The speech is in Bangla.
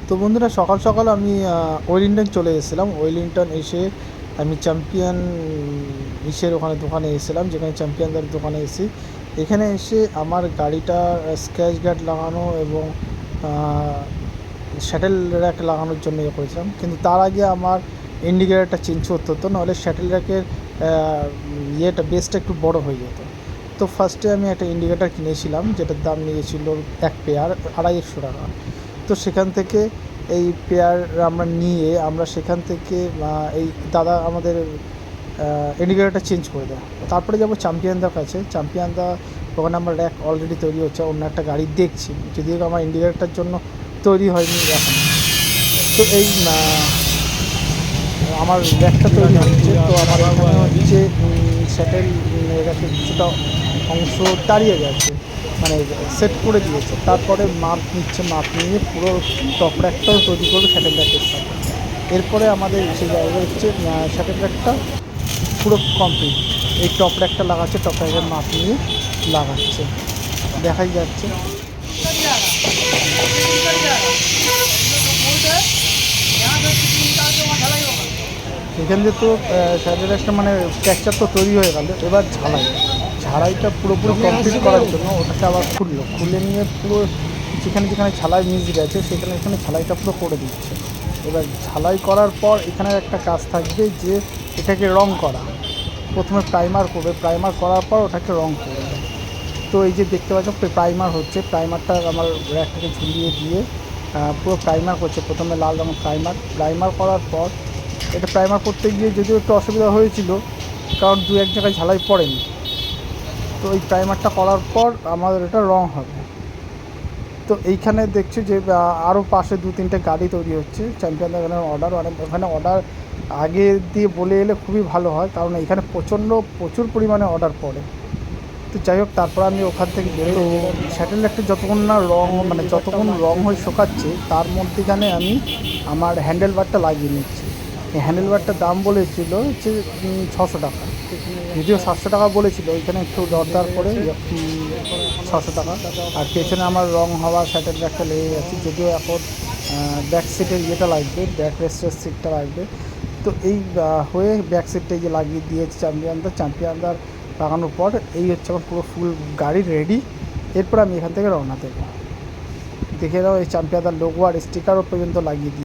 তো বন্ধুরা, সকাল সকাল আমি ওয়েলিংটন চলে এসেছিলাম। ওয়েলিংটন এসে আমি চ্যাম্পিয়ন ওখানে দোকানে এসেছিলাম, যেখানে চ্যাম্পিয়নদের দোকানে এসে এখানে এসে আমার গাড়িটা স্ক্র্যাচ গার্ড লাগানো এবং শ্যাটেল র্যাক লাগানোর জন্য ইয়ে করেছিলাম। কিন্তু তার আগে আমার ইন্ডিকেটারটা চেঞ্জ করতে হতো, নাহলে শ্যাটেল র্যাকের বেসটা একটু বড় হয়ে যেত। তো ফার্স্টে আমি একটা ইন্ডিকেটার কিনেছিলাম, যেটার দাম নিয়েছিল এক পেয়ার 250 টাকা। তো সেখান থেকে এই পেয়ার আমরা সেখান থেকে এই দাদা আমাদের ইন্ডিকেটারটা চেঞ্জ করে দেয়। তারপরে যাব চ্যাম্পিয়নদার কাছে। চ্যাম্পিয়নদা ওখানে আমার র্যাক অলরেডি তৈরি হচ্ছে, অন্য একটা গাড়ি দেখছি, যদিও আমার ইন্ডিকেটারটার জন্য তৈরি হয়নি এখন। তো এই আমার র্যাকটা তৈরি হচ্ছে। তো আমার এখানে হচ্ছে স্যাটেল র্যাকের কিছুটা অংশ দাঁড়িয়ে গেছে, মানে সেট করে দিয়েছে। তারপরে মাপ নিচ্ছে, মাপ নিয়ে পুরো টপ র্যাকটাও তৈরি করবে স্যাটেল র্যাকের সাথে। এরপরে আমাদের সেই জায়গায় হচ্ছে স্যাটেল র্যাকটা পুরো কমপ্লিট। এই টপ র্যাকটা লাগাচ্ছে, টপ র্যাকের মাপ নিয়ে লাগাচ্ছে, দেখাই যাচ্ছে। এখান থেকে তো স্যাটেল র্যাকটা মানে টেক্সচার তো তৈরি হয়ে গেল। এবার ঝাড়াইটা পুরোপুরি কমপ্লিট করার জন্য ওটাকে আবার খুলে নিয়ে পুরো যেখানে যেখানে ঝালাই মিস গেছে সেখানে ঝালাইটা পুরো করে দিচ্ছে। এবার ঝালাই করার পর এখানে একটা কাজ থাকবে যে এটাকে রং করা। প্রথমে প্রাইমার করবে, প্রাইমার করার পর ওটাকে রং করবে। তো এই যে দেখতে পাচ্ছ প্রাইমার হচ্ছে, প্রাইমারটা আমার র্যাকটাকে ঝুলিয়ে দিয়ে পুরো প্রাইমার করছে। প্রথমে লাল রঙের প্রাইমার করার পর এটা প্রাইমার করতে গিয়ে যদিও একটু অসুবিধা হয়েছিল, কারণ দু এক জায়গায় ঝালাই পড়েনি। তো এই প্রাইমারটা করার পর আমাদের এটা রং হবে। তো এইখানে দেখছি যে আরও পাশে 2-3টে গাড়ি তৈরি হচ্ছে। চ্যাম্পিয়নদের ওখানে অর্ডার আগে দিয়ে বলে এলে খুবই ভালো হয়, কারণ এখানে প্রচুর পরিমাণে অর্ডার পড়ে। তো যাই হোক, তারপর আমি ওখান থেকে বেরো স্যাটেল একটা যতক্ষণ রং হয়ে শোকাচ্ছে তার মধ্যেখানে আমি আমার হ্যান্ডেল বারটা লাগিয়ে নিচ্ছি। এই হ্যান্ডেল বারটার দাম বলেছিল হচ্ছে 600 টাকা, যদিও 700 টাকা বলেছিল, ওইখানে একটু দরদার করে 600 টাকা। আর পেছনে আমার রং হওয়া স্যাটেল ব্যাগটা লেগে গেছে, যদিও এখন ব্যাক সিটের লাগবে, ব্যাক রেস্টের সিটটা লাগবে। তো এই হয়ে ব্যাক সিটটা যে লাগিয়ে দিয়েছে চ্যাম্পিয়নদার লাগানোর পর এই হচ্ছে আমার পুরো ফুল গাড়ি রেডি। এরপর আমি এখান থেকে রওনা দেবো। দেখে দাও, এই চ্যাম্পিয়নদার লোগো আর স্টিকারও পর্যন্ত লাগিয়ে দিই।